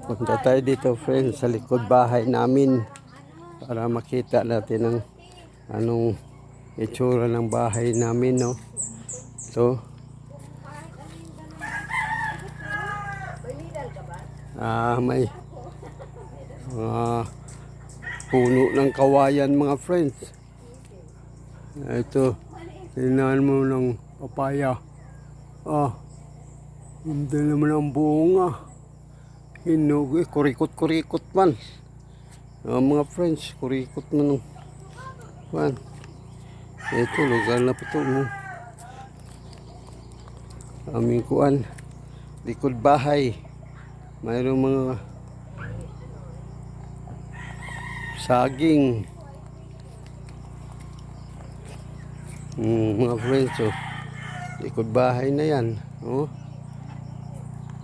Punta tayo dito, friends, sa likod bahay namin para makita natin ang anong itsura ng bahay namin, no? So, may puno ng kawayan, mga friends. Ito, tingnan mo ng papaya. Hindi naman ang bunga. Hinog, kurikot-kurikot man. Mga friends, kurikot man. Ito, lugar na po ito. Aming kuan, likod bahay. Mayroong mga saging. Mga friends, likod bahay na yan.